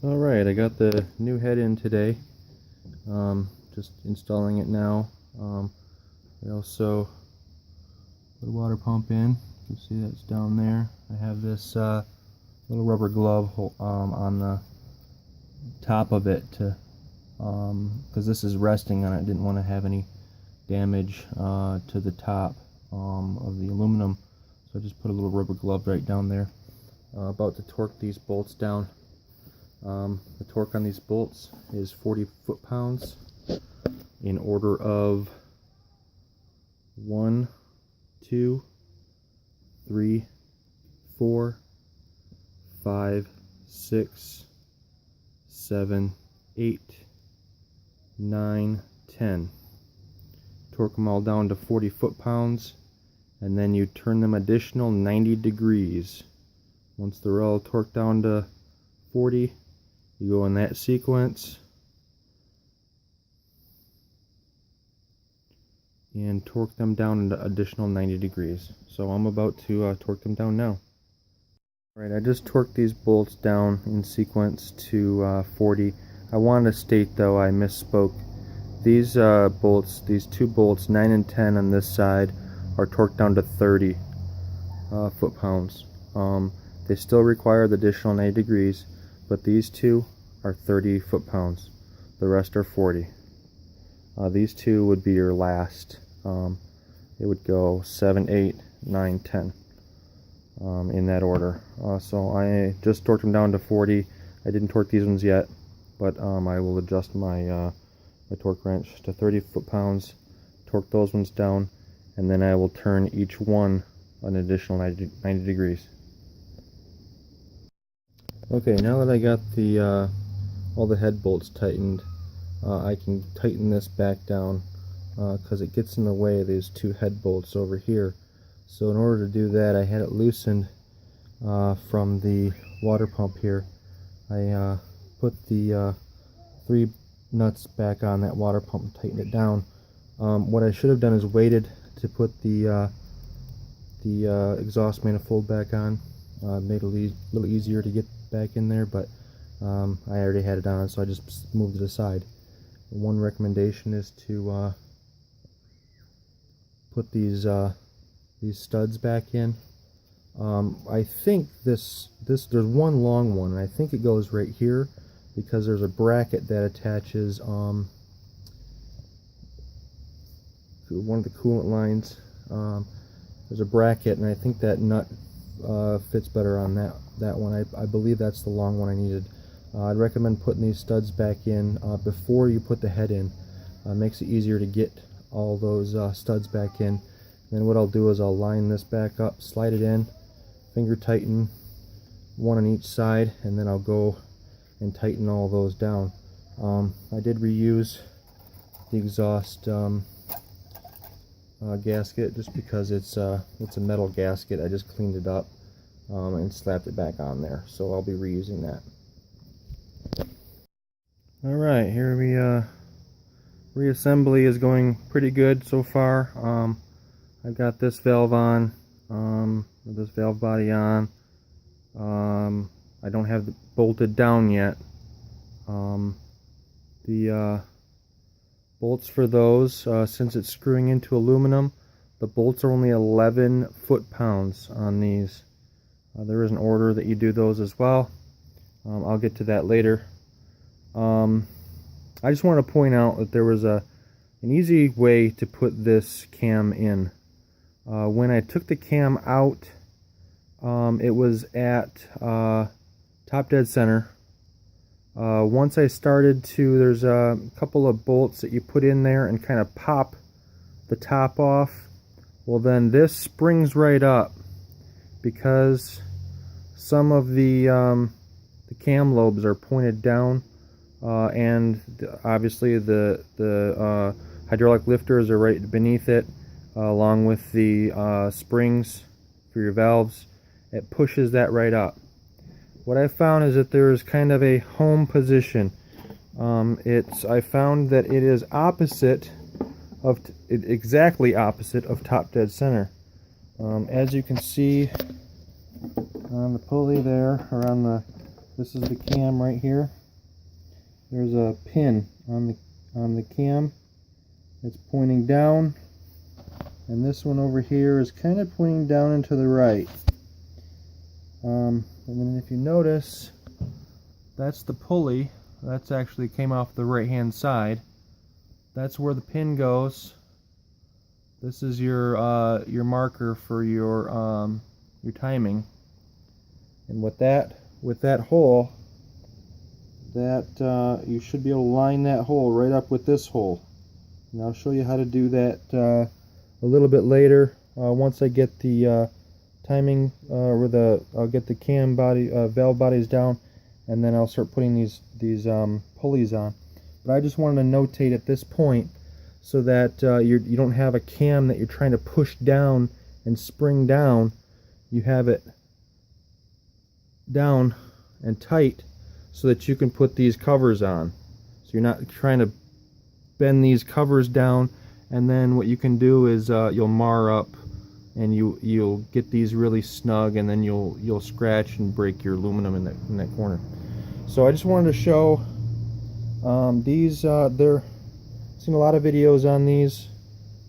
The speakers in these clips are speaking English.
Alright, I got the new head in today. Just installing it now. I also put a water pump in. You can see that's down there. I have this little rubber glove on the top of it to because this is resting on it. I didn't want to have any damage to the top of the aluminum, so I just put a little rubber glove right down there. About to torque these bolts down. The torque on these bolts is 40 foot-pounds in order of 1, 2, 3, 4, 5, 6, 7, 8, 9, 10. Torque them all down to 40 foot-pounds, and then you turn them additional 90 degrees. Once they're all torqued down to 40, you go in that sequence and torque them down an additional 90 degrees. So I'm about to torque them down now. Alright, I just torqued these bolts down in sequence to 40. I wanted to state though, I misspoke. These bolts, these two bolts, 9 and 10 on this side, are torqued down to 30 foot-pounds. They still require the additional 90 degrees, but these two are 30 foot-pounds. The rest are 40. These two would be your last. It would go 7, 8, 9, 10 in that order. So I just torqued them down to 40. I didn't torque these ones yet, but I will adjust my, my torque wrench to 30 foot-pounds, torque those ones down, and then I will turn each one an additional 90 degrees. Okay, now that I got the all the head bolts tightened, I can tighten this back down because it gets in the way of these two head bolts over here. So in order to do that, I had it loosened from the water pump here. I put the 3 nuts back on that water pump and tightened it down. What I should have done is waited to put the exhaust manifold back on. Made it a little easier to get back in there, but I already had it on, so I just moved it aside. One recommendation is to put these studs back in. I think there's one long one, and I think it goes right here because there's a bracket that attaches to one of the coolant lines. There's a bracket, and I think that nut fits better on that one. I believe that's the long one I needed. I'd recommend putting these studs back in before you put the head in. Makes it easier to get all those studs back in. Then what I'll do is I'll line this back up, slide it in, finger tighten one on each side, and then I'll go and tighten all those down. I did reuse the exhaust gasket just because it's a metal gasket. I just cleaned it up and slapped it back on there, so I'll be reusing that. Alright, here reassembly is going pretty good so far. I've got this valve on, this valve body on. I don't have it bolted down yet. The bolts for those, since it's screwing into aluminum, the bolts are only 11 foot-pounds on these. There is an order that you do those as well. I'll get to that later. I just want to point out that there was an easy way to put this cam in. When I took the cam out, it was at top dead center. Once I started to, there's a couple of bolts that you put in there and kind of pop the top off. Well, then this springs right up because some of the cam lobes are pointed down, and obviously the hydraulic lifters are right beneath it, along with the springs for your valves. It pushes that right up. What I found is that there is kind of a home position. I found that it is exactly opposite of top dead center. As you can see on the pulley there, or on the This is the cam right here. There's a pin on the cam. It's pointing down, and this one over here is kind of pointing down and to the right. And then if you notice, that's the pulley. That's actually came off the right hand side. That's where the pin goes. This is your marker for your timing. And with that hole, that you should be able to line that hole right up with this hole. And I'll show you how to do that a little bit later. Once I get the timing, I'll get the cam body, valve bodies down, and then I'll start putting these pulleys on. But I just wanted to notate at this point so that you don't have a cam that you're trying to push down and spring down. You have it down and tight so that you can put these covers on. So you're not trying to bend these covers down, and then what you can do is you'll mar up, and you'll get these really snug, and then you'll scratch and break your aluminum in that corner. So I just wanted to show these. I've seen a lot of videos on these.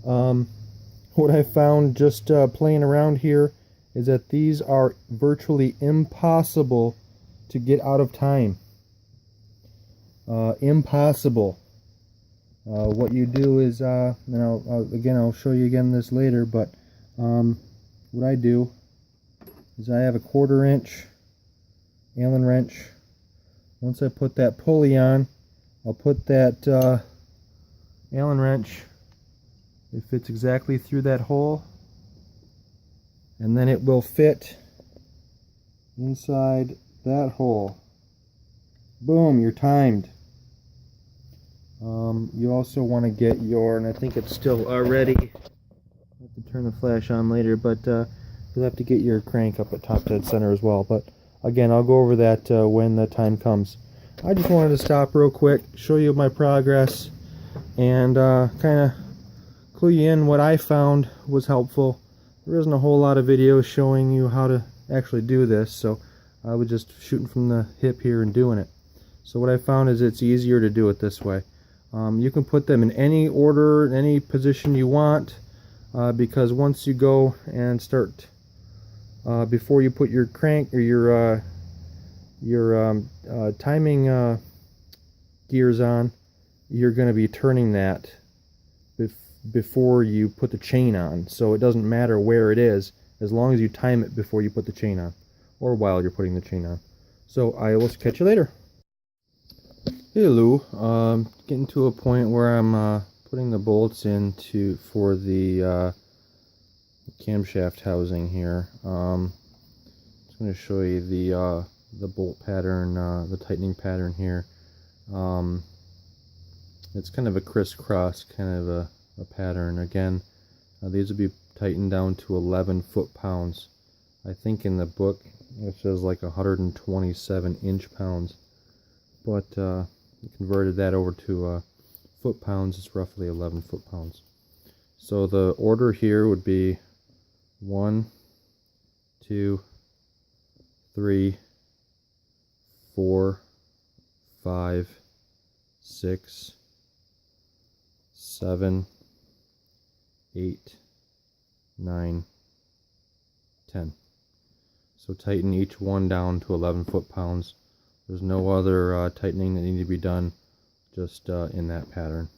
What I found just playing around here is that these are virtually impossible to get out of time. Impossible. What you do is, and I'll show you again this later, but what I do is I have a 1/4 inch Allen wrench. Once I put that pulley on, I'll put that Allen wrench. It fits exactly through that hole, and then it will fit inside that hole. Boom, you're timed. You also want to get your, and I think it's still ready. I'll have to turn the flash on later, but you'll have to get your crank up at top dead center as well. But again, I'll go over that when the time comes. I just wanted to stop real quick, show you my progress, and kind of clue you in. What I found was helpful. There isn't a whole lot of videos showing you how to actually do this, so I was just shooting from the hip here and doing it. So what I found is it's easier to do it this way. You can put them in any order, in any position you want, because once you go and start, before you put your crank or your timing gears on, you're going to be turning that before you put the chain on. So it doesn't matter where it is, as long as you time it before you put the chain on, or while you're putting the chain on. So I will catch you later. Hello, getting to a point where I'm putting the bolts in for the camshaft housing here. I'm just going to show you the bolt pattern, the tightening pattern here. It's kind of a crisscross kind of a pattern. Again, these will be tightened down to 11 foot-pounds. I think in the book it says like 127 inch-pounds, but converted that over to foot-pounds. It's roughly 11 foot-pounds. So the order here would be 1, 2, 3, 4, 5, 6, 7, 8, 9, 10. So tighten each one down to 11 foot-pounds. There's no other tightening that needs to be done, just in that pattern.